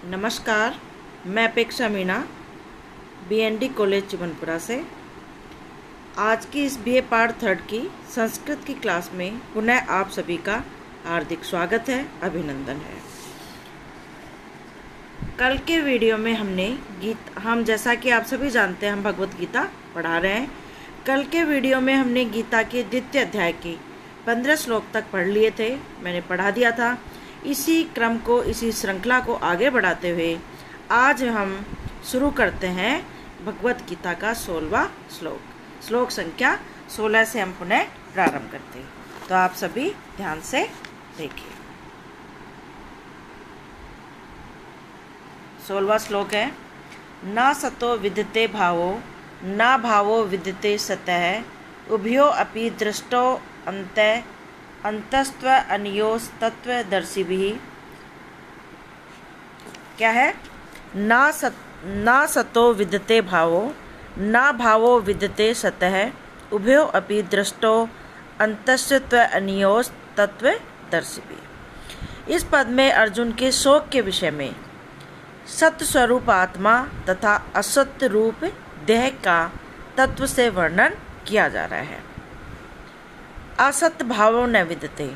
नमस्कार, मैं अपेक्षा मीणा BND कॉलेज चिमनपुरा से आज की इस BA पार्ट 3 की संस्कृत की क्लास में पुनः आप सभी का हार्दिक स्वागत है, अभिनंदन है। कल के वीडियो में हम जैसा कि आप सभी जानते हैं हम भगवत गीता पढ़ा रहे हैं। कल के वीडियो में हमने गीता के द्वितीय अध्याय के 15 श्लोक तक पढ़ लिए थे, मैंने पढ़ा दिया था। इसी क्रम को, इसी श्रृंखला को आगे बढ़ाते हुए आज हम शुरू करते हैं भगवत गीता का 16वां श्लोक संख्या 16 से हम पुनः प्रारंभ करते हैं। तो आप सभी ध्यान से देखिए। 16वां श्लोक है, न सतो विद्यते भावो न भावो विद्यते सतः उभयो अपि दृष्टो अंतस्त्व अन्योस्तत्वदर्शिभिः। क्या है? न सतो विद्यते भावो न भावो विद्यते सतः उभयो अपि दृष्टो अंतस्त्व अन्योस्तत्वदर्शिभिः। इस पद में अर्जुन के शोक के विषय में सत्य स्वरूप आत्मा तथा असत्य रूप देह का तत्व से वर्णन किया जा रहा है। असत्य भावो न विद्यते।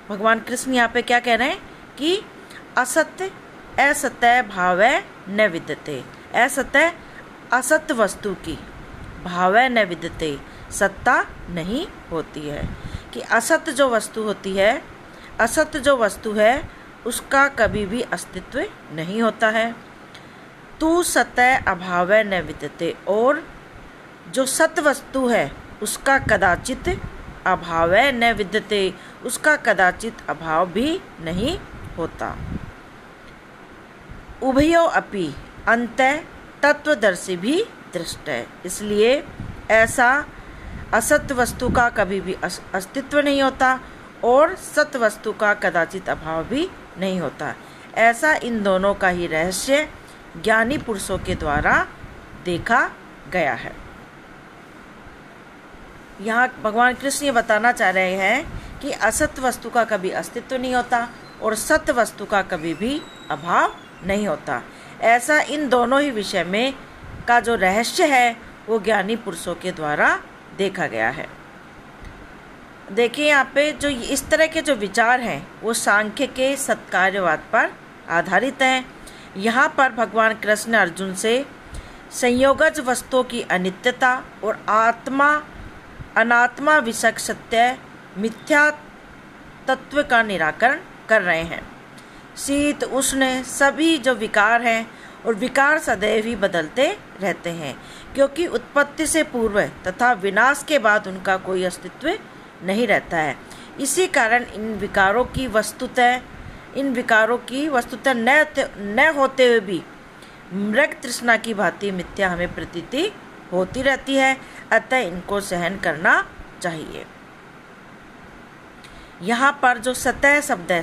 भगवान कृष्ण यहाँ पे क्या कह रहे हैं कि असत्य असत्य भाव न विद्यते। असत्य असत्य वस्तु की भाव न विद्यते, सत्ता नहीं होती है। कि असत्य जो वस्तु होती है, असत्य जो वस्तु है उसका कभी भी अस्तित्व नहीं होता है। तू सत्य अभाव न विद्यते, और जो सत्य वस्तु है उसका कदाचित अभाव न विद्यते, उसका कदाचित अभाव भी नहीं होता। उभयो अपि अंत तत्वदर्शी भी दृष्ट है। इसलिए ऐसा असत्य वस्तु का कभी भी अस्तित्व नहीं होता और सत्य वस्तु का कदाचित अभाव भी नहीं होता। ऐसा इन दोनों का ही रहस्य ज्ञानी पुरुषों के द्वारा देखा गया है। यहाँ भगवान कृष्ण ये बताना चाह रहे हैं कि असत्य वस्तु का कभी अस्तित्व नहीं होता और सत्य वस्तु का कभी भी अभाव नहीं होता। ऐसा इन दोनों ही विषय में का जो रहस्य है वो ज्ञानी पुरुषों के द्वारा देखा गया है। देखिए यहाँ पे जो इस तरह के जो विचार हैं वो सांख्य के सत्कार्यवाद पर आधारित हैं। यहाँ पर भगवान कृष्ण अर्जुन से संयोगज वस्तुओं की अनित्यता और अनात्मा विषयक सत्य मिथ्या तत्व का निराकरण कर रहे हैं। शीत उष्ण सभी जो विकार हैं और विकार सदैव ही बदलते रहते हैं, क्योंकि उत्पत्ति से पूर्व तथा विनाश के बाद उनका कोई अस्तित्व नहीं रहता है। इसी कारण इन विकारों की वस्तुतः न होते हुए भी मृग तृष्णा की भांति मिथ्या हमें प्रतीति होती रहती है, अतः इनको सहन करना चाहिए। यहाँ पर जो सतह शब्द है,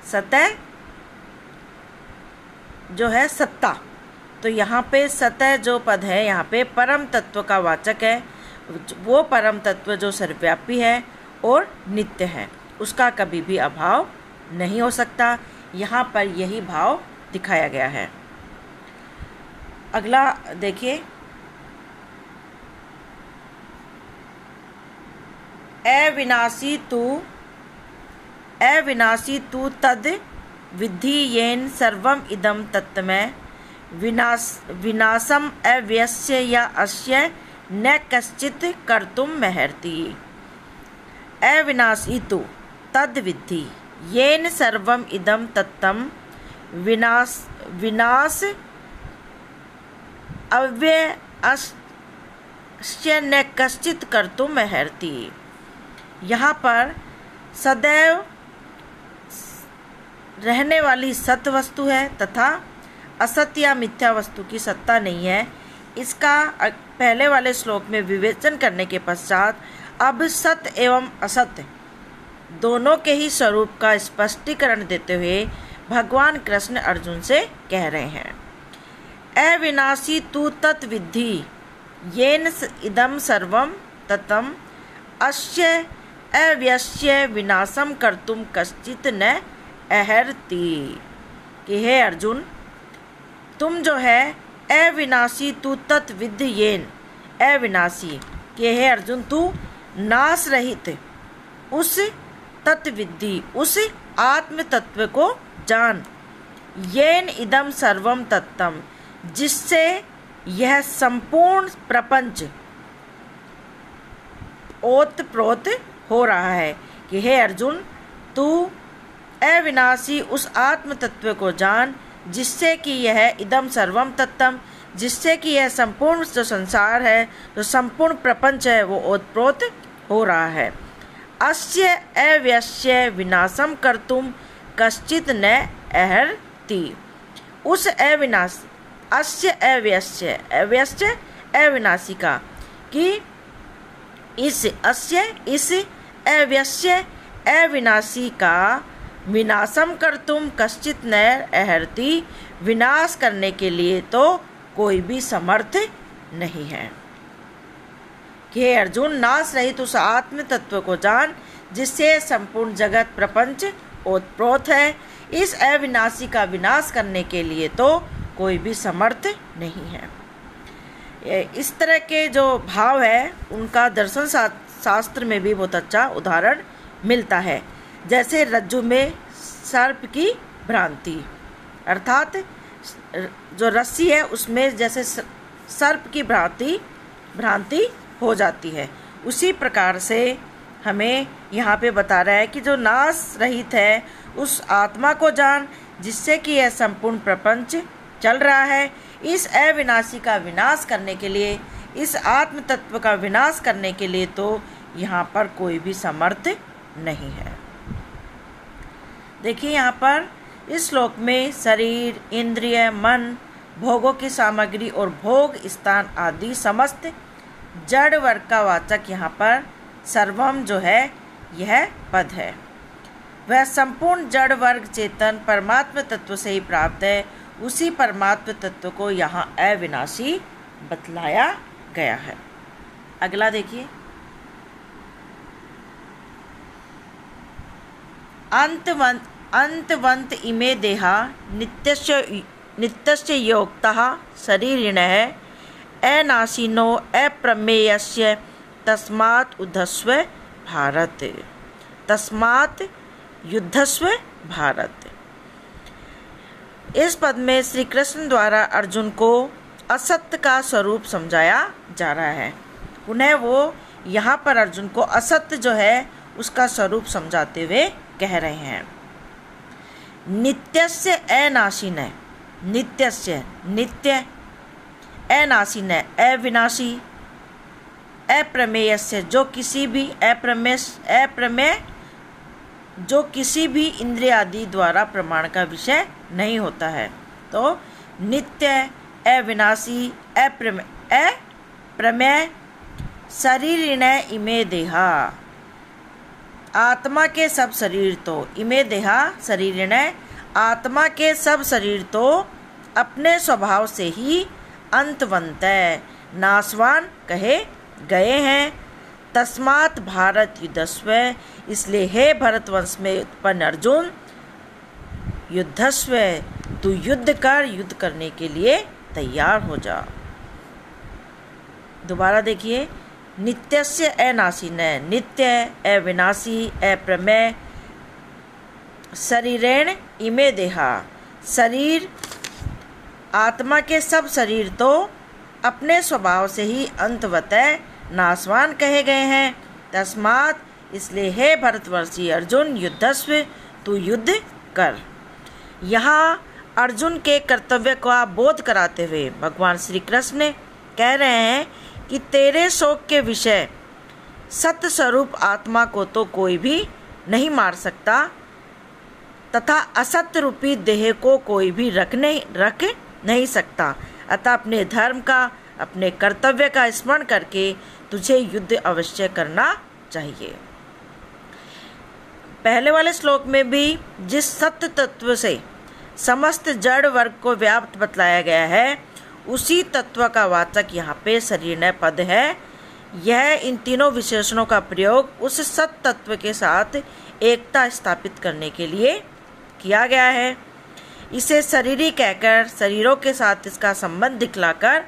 सतह जो है सत्ता, तो यहाँ पे सतह जो पद है यहाँ पे परम तत्व का वाचक है। वो परम तत्व जो सर्वव्यापी है और नित्य है, उसका कभी भी अभाव नहीं हो सकता। यहाँ पर यही भाव दिखाया गया है। अगला देखिए, अविनाशी तू तद विद्धि येन सर्वम इदम तत्तमय विनाशम अव्यस्य या अस्य न कश्चित कर्तुम महर्ति। अविनाशी तू तद विद्धि येन सर्वम इदम तत्तम विनाश अव्यस्य न कश्चित कर्तुम महर्ति। यहाँ पर सदैव रहने वाली सत्य वस्तु है तथा असत्य या मिथ्या वस्तु की सत्ता नहीं है। इसका पहले वाले श्लोक में विवेचन करने के पश्चात अब सत्य एवं असत्य दोनों के ही स्वरूप का स्पष्टीकरण देते हुए भगवान कृष्ण अर्जुन से कह रहे हैं, अविनाशी तू तत् विद्धि येन इदम सर्वम ततम अस्य अव्यस्य विनाशम कर्तुम कश्चित न अहर्ति। कि हे अर्जुन, तुम जो है अविनाशी तू तत्विद येन, अविनाशी कि हे अर्जुन तू नाश रहित उस तत्विद्धि, उस आत्म तत्व को जान, येन इदम सर्वम तत्तम, जिससे यह संपूर्ण प्रपंच ओतप्रोत हो रहा है। कि हे अर्जुन, तू अविनाशी उस आत्म तत्व को जान, जिससे कि यह इदम सर्वम तत्तम, जिससे कि यह संपूर्ण जो संसार है, जो संपूर्ण प्रपंच है, वो ओतप्रोत हो रहा है। अस्य अव्यस्य विनाशम कर्तुम कश्चित न अर्हति, उस अविनाश, अस्य अव्यस्य, अव्यस्य अविनाशी का, कि इस अस्य, इस अव्यस्य अविनाशी का विनाशम कर्तुम कश्चित न अर्हति, विनाश करने के लिए तो कोई भी समर्थ नहीं है। कि हे अर्जुन, नाश रहित उस आत्म तत्व को जान, जिससे संपूर्ण जगत प्रपंच ओतप्रोत है। इस अविनाशी का विनाश करने के लिए तो कोई भी समर्थ नहीं है। इस तरह के जो भाव है उनका दर्शन शास्त्र में भी बहुत अच्छा उदाहरण मिलता है। जैसे रज्जु में सर्प की भ्रांति, अर्थात जो रस्सी है उसमें जैसे सर्प की भ्रांति हो जाती है, उसी प्रकार से हमें यहाँ पे बता रहा है कि जो नाश रहित है उस आत्मा को जान, जिससे कि यह संपूर्ण प्रपंच चल रहा है। इस अविनाशी का विनाश करने के लिए, इस आत्म तत्व का विनाश करने के लिए तो यहाँ पर कोई भी समर्थ नहीं है। देखिए यहाँ पर इस श्लोक में शरीर, इंद्रिय, मन, भोगों की सामग्री और भोग स्थान आदि समस्त जड़ वर्ग का वाचक यहाँ पर सर्वम जो है यह पद है। वह संपूर्ण जड़ वर्ग चेतन परमात्म तत्व से ही प्राप्त है। उसी परमात्म तत्व को यहाँ अविनाशी बतलाया गया है। अगला देखिए, अंतवंत इमे देहा नित्यस्य योक्तः शरीरिणः अनाशिनो अप्रमेयस्य तस्मात् युद्धस्व भारत, तस्मात् युद्धस्व भारत। इस पद में श्री कृष्ण द्वारा अर्जुन को असत्य का स्वरूप समझाया जा रहा है। उन्हें वो यहाँ पर अर्जुन को असत्य जो है उसका स्वरूप समझाते हुए कह रहे हैं। नित्यस्य अनाशिन, नित्यस्य नित्य, अनाशिन अविनाशी, अप्रमेयस्य जो किसी भी अप्रमेय जो किसी भी इंद्रिय आदि द्वारा प्रमाण का विषय नहीं होता है। तो नित्य, अविनाशी, अप्रमेय शरीरिण इमे देहा, आत्मा के सब शरीर तो, इमे देहा शरीरिण, आत्मा के सब शरीर तो अपने स्वभाव से ही अंतवंत नाशवान कहे गए हैं। तस्मात् भारत युद्धस्व, इसलिए हे भरतवंश में उत्पन्न अर्जुन, युद्धस्व तू युद्ध कर, युद्ध करने के लिए तैयार हो जा। दोबारा देखिए, नित्यस्य अनाशिन, नित्य, अविनाशी, अप्रमेय शरीरेण इमे देहा, शरीर आत्मा के सब शरीर तो अपने स्वभाव से ही अंतवतः नाशवान कहे गए हैं। तस्मात्, इसलिए हे भरतवर्षी अर्जुन, युद्धस्व तू युद्ध कर। यहाँ अर्जुन के कर्तव्य का बोध कराते हुए भगवान श्री कृष्ण कह रहे हैं कि तेरे शोक के विषय सत्य स्वरूप आत्मा को तो कोई भी नहीं मार सकता, तथा असत्य रूपी देह को कोई भी रख नहीं सकता। अतः अपने धर्म का, अपने कर्तव्य का स्मरण करके तुझे युद्ध अवश्य करना चाहिए। पहले वाले श्लोक में भी जिस सत्य तत्व से समस्त जड़ वर्ग को व्याप्त बतलाया गया है, उसी तत्व का वाचक यहाँ पे शरीर पद है। यह इन तीनों विशेषणों का प्रयोग उस सत्य तत्व के साथ एकता स्थापित करने के लिए किया गया है। इसे शरीरी कहकर शरीरों के साथ इसका संबंध दिखलाकर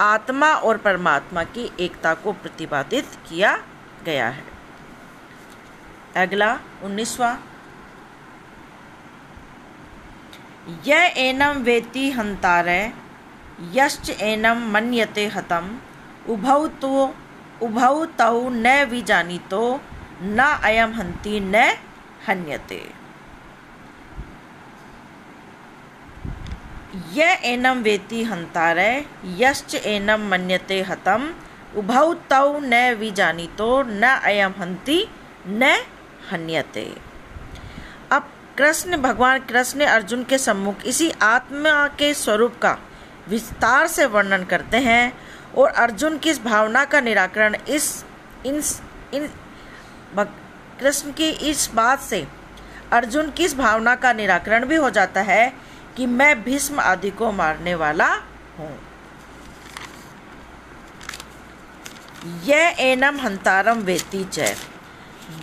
आत्मा और परमात्मा की एकता को प्रतिपादित किया गया है। अगला 19वां, यह एनम वेति हंतारे यश्च एनम मन्यते हतम उभौ तौ न विजानीतो न अयम हंति न हन्यते। यह एनम वेति हंतारे यश्च एनम मन्यते हतम उभौ तौ न विजानीतो न अयम हंति न हन्यते। अब भगवान कृष्ण अर्जुन के सम्मुख इसी आत्मा के स्वरूप का विस्तार से वर्णन करते हैं और अर्जुन की इस भावना का निराकरण कृष्ण की इस बात से अर्जुन की इस भावना का निराकरण भी हो जाता है कि मैं भीष्म आदि को मारने वाला हूँ। यह एनम हंतारम वेति च,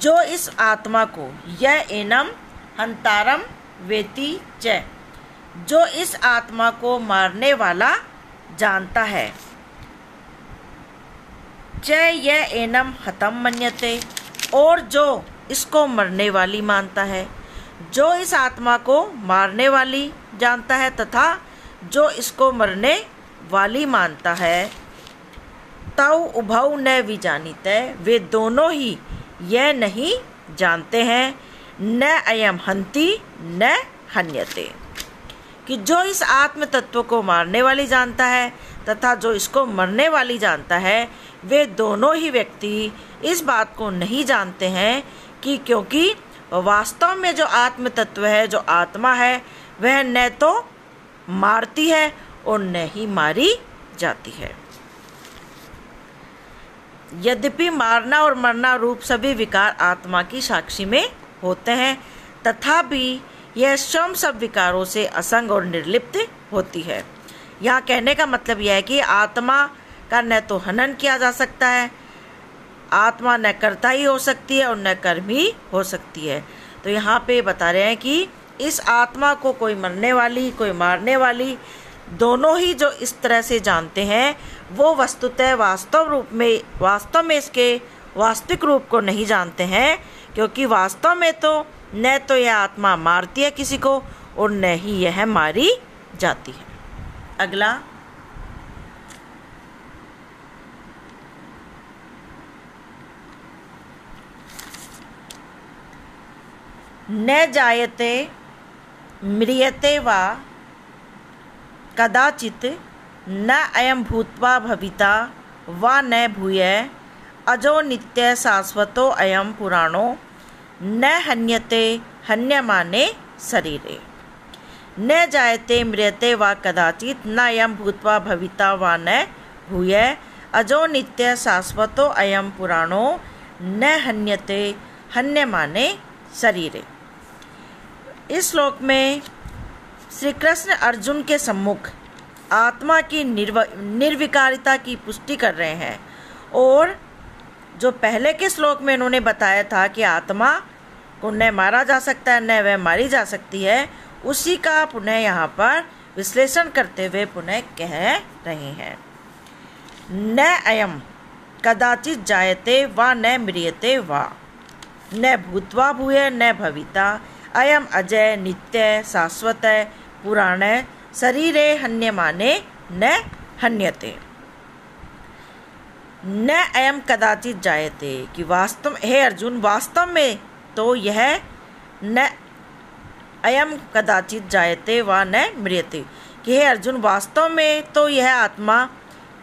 जो इस आत्मा को, यह एनम हंतारम वेति च, जो इस आत्मा को मारने वाला जानता है। च यह एनम हतम मन्यते, और जो इसको मरने वाली मानता है। जो इस आत्मा को मारने वाली जानता है तथा जो इसको मरने वाली मानता है, तौ उभौ न विजानीते, वे दोनों ही यह नहीं जानते हैं, न अयम हंति न हन्यते, कि जो इस आत्म तत्व को मारने वाली जानता है तथा जो इसको मरने वाली जानता है, वे दोनों ही व्यक्ति इस बात को नहीं जानते हैं कि क्योंकि वास्तव में जो आत्म तत्व है, जो आत्मा है, वह न तो मारती है और न ही मारी जाती है। यद्यपि मारना और मरना रूप सभी विकार आत्मा की साक्षी में होते हैं, तथापि यह स्वयं सब विकारों से असंग और निर्लिप्त होती है। यहाँ कहने का मतलब यह है कि आत्मा का न तो हनन किया जा सकता है, आत्मा न कर्ता ही हो सकती है और न कर्म ही हो सकती है। तो यहाँ पे बता रहे हैं कि इस आत्मा को कोई मरने वाली, कोई मारने वाली, दोनों ही जो इस तरह से जानते हैं, वो वस्तुतः वास्तव में इसके वास्तविक रूप को नहीं जानते हैं, क्योंकि वास्तव में तो न तो यह आत्मा मारती है किसी को और न ही यह मारी जाती है। अगला न जायते म्रियते वा कदाचित न अयम भूत्वा भविता वा न भूय अजो नित्य शाश्वतो अयम पुराणो न हन्यते हन्यमाने शरीरे। न जायते म्रियते वा कदाचित न अयम भूत्वा भविता वा न भूय अजो नित्य शाश्वतो अयम पुराणो न हन्यते हन्यमाने शरीरे। इस श्लोक में श्री कृष्ण अर्जुन के सम्मुख आत्मा की निर्विकारिता की पुष्टि कर रहे हैं, और जो पहले के श्लोक में इन्होंने बताया था कि आत्मा को न मारा जा सकता है न वह मारी जा सकती है, उसी का पुनः यहाँ पर विश्लेषण करते हुए पुनः कह रहे हैं। न अयम कदाचित जायते वा न म्रियते वा न भूत्वा भूय न भविता अयम अजय नित्य शाश्वत पुराण शरीरे हन्यमाने न हन्यते। न अयम कदाचित जायते, कि वास्तव, हे अर्जुन, वास्तव में तो यह न अयम कदाचित जायते वा न म्रियते, कि हे अर्जुन, वास्तव में तो यह आत्मा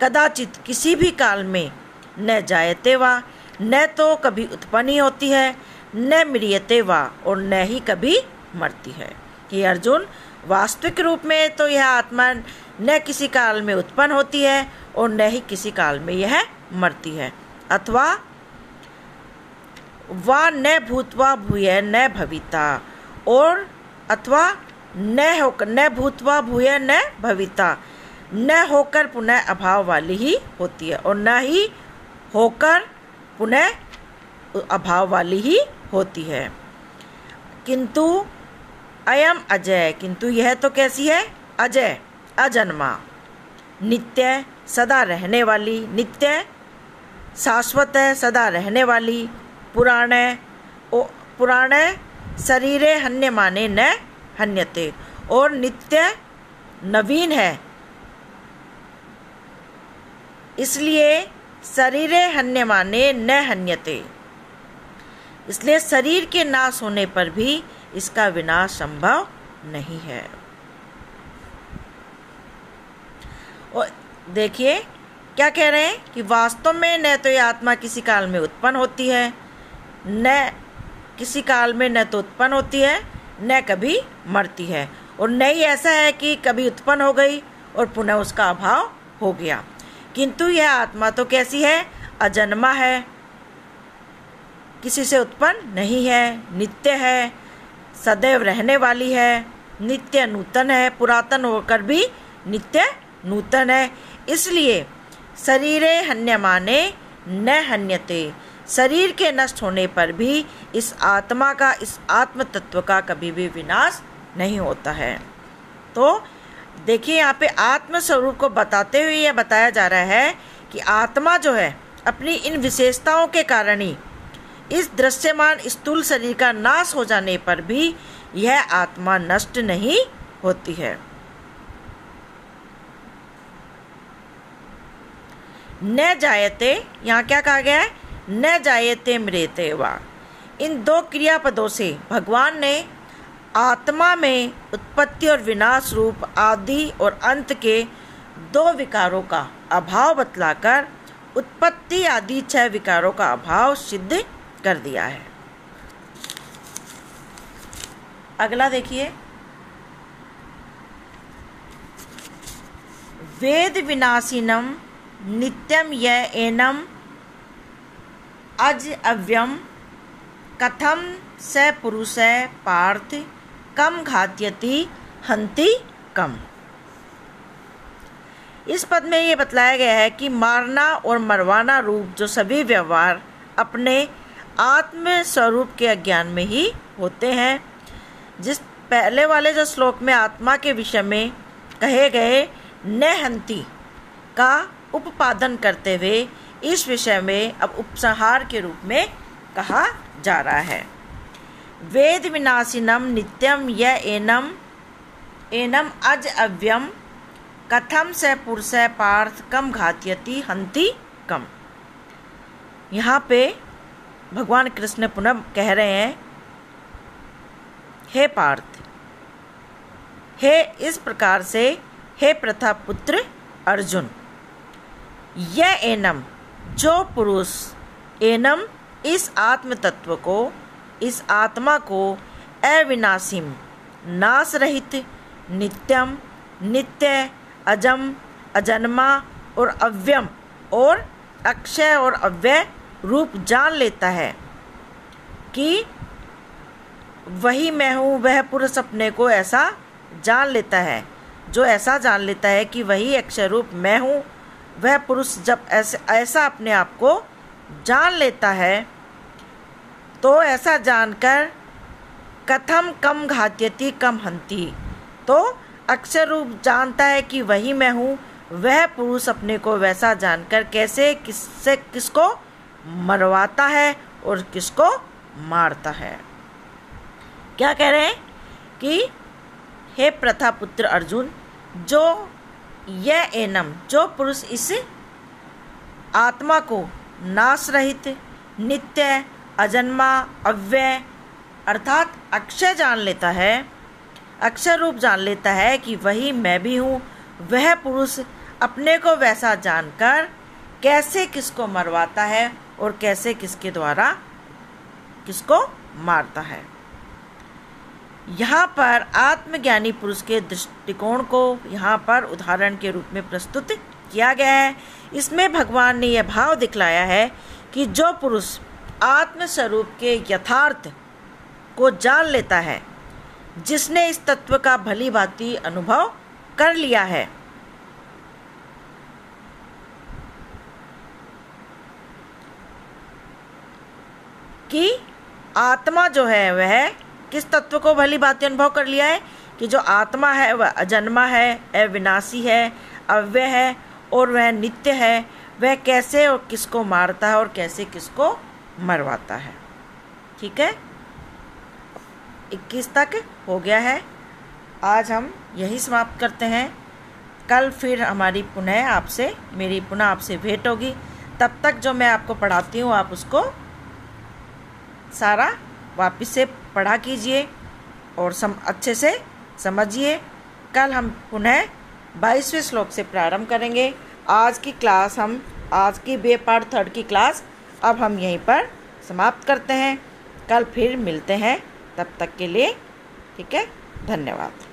कदाचित किसी भी काल में न जायते वा, न तो कभी उत्पन्न ही होती है, न म्रियते वा, और न ही कभी मरती है। कि अर्जुन, वास्तविक रूप में तो यह आत्मा न किसी काल में उत्पन्न होती है और न ही किसी काल में यह मरती है। अथवा वा न भूत्वा भूय न भविता, और अथवा न भूत्वा भूय न भविता, न होकर पुनः अभाव वाली ही होती है और न ही होकर पुनः अभाव वाली ही होती है। किंतु अयम अजय, किंतु यह तो कैसी है? अजय, अजन्मा, नित्य, सदा रहने वाली, नित्य शाश्वत है, सदा रहने वाली, पुराण शरीरे हन्यमाने न हन्यते, और नित्य नवीन है, इसलिए शरीरे हन्यमाने न हन्यते, इसलिए शरीर के नाश होने पर भी इसका विनाश संभव नहीं है। और देखिए क्या कह रहे हैं कि वास्तव में न तो यह आत्मा किसी काल में उत्पन्न होती है, न किसी काल में न तो उत्पन्न होती है, न कभी मरती है, और न ही ऐसा है कि कभी उत्पन्न हो गई और पुनः उसका अभाव हो गया, किंतु यह आत्मा तो कैसी है? अजन्मा है, किसी से उत्पन्न नहीं है, नित्य है, सदैव रहने वाली है, नित्य नूतन है, पुरातन होकर भी नित्य नूतन है, इसलिए शरीरे हन्यमाने न हन्यते, शरीर के नष्ट होने पर भी इस आत्मा का, इस आत्म तत्व का कभी भी विनाश नहीं होता है। तो देखिए यहाँ पे आत्म स्वरूप को बताते हुए यह बताया जा रहा है कि आत्मा जो है अपनी इन विशेषताओं के कारण ही इस दृश्यमान स्थूल शरीर का नाश हो जाने पर भी यह आत्मा नष्ट नहीं होती है। न जायते, यहाँ क्या कहा गया है? न जायते मृते वा। इन दो क्रियापदों से भगवान ने आत्मा में उत्पत्ति और विनाश रूप आदि और अंत के दो विकारों का अभाव बतलाकर उत्पत्ति आदि 6 विकारों का अभाव सिद्ध कर दिया है। अगला देखिए, वेद विनाशिनम नित्यम य एनम अज अव्यम कथम स पुरुष पार्थ कम घात्यति हंति कम। इस पद में ये बतलाया गया है कि मारना और मरवाना रूप जो सभी व्यवहार अपने आत्म स्वरूप के अज्ञान में ही होते हैं। जिस पहले वाले जो श्लोक में आत्मा के विषय में कहे गए न हंति का उपादन करते हुए इस विषय में अब उपसंहार के रूप में कहा जा रहा है। वेद विनाशिनम नित्यम य एनम अज अव्यम कथम स पुरुष पार्थ कम घात्यति हंति कम। यहाँ पे भगवान कृष्ण पुनः कह रहे हैं, हे पार्थ, हे इस प्रकार से, हे प्रथा पुत्र अर्जुन, यह एनम जो पुरुष, एनम इस आत्म तत्व को, इस आत्मा को अविनाशिम नाश रहित, नित्यम नित्य, अजम अजन्मा और अव्यम और अक्षय और अव्यय रूप जान लेता है कि वही मैं हूँ, वह पुरुष अपने को ऐसा जान लेता है। जो ऐसा जान लेता है कि वही अक्षय रूप मैं हूँ, वह पुरुष जब ऐसा अपने आप को जान लेता है तो ऐसा जानकर कथम कम घात्यति कम हंति, तो अक्षर रूप जानता है कि वही मैं हूँ, वह पुरुष अपने को वैसा जानकर कैसे किसको मरवाता है और किसको मारता है। क्या कह रहे हैं कि हे प्रथा पुत्र अर्जुन, जो यह एनम जो पुरुष इस आत्मा को नाश रहित, नित्य, अजन्मा, अव्यय अर्थात अक्षय जान लेता है, अक्षर रूप जान लेता है कि वही मैं भी हूँ, वह पुरुष अपने को वैसा जानकर कैसे किसको मरवाता है और कैसे किसके द्वारा किसको मारता है। यहाँ पर आत्मज्ञानी पुरुष के दृष्टिकोण को यहाँ पर उदाहरण के रूप में प्रस्तुत किया गया है। इसमें भगवान ने यह भाव दिखलाया है कि जो पुरुष आत्म स्वरूप के यथार्थ को जान लेता है, जिसने इस तत्व का भली भांति अनुभव कर लिया है, कि आत्मा जो है वह किस तत्व को भली भांति अनुभव कर लिया है कि जो आत्मा है वह अजन्मा है, अविनाशी है, अव्यय है और वह नित्य है। वह कैसे और किसको मारता है और कैसे किसको मरवाता है। ठीक है, 21 तक हो गया है। आज हम यही समाप्त करते हैं। कल फिर हमारी मेरी पुनः आपसे भेंट होगी। तब तक जो मैं आपको पढ़ाती हूँ आप उसको सारा वापस से पढ़ा कीजिए और अच्छे से समझिए। कल हम पुनः 22वें श्लोक से प्रारंभ करेंगे। आज की बे पार्ट 3 की क्लास अब हम यहीं पर समाप्त करते हैं। कल फिर मिलते हैं, तब तक के लिए ठीक है, धन्यवाद।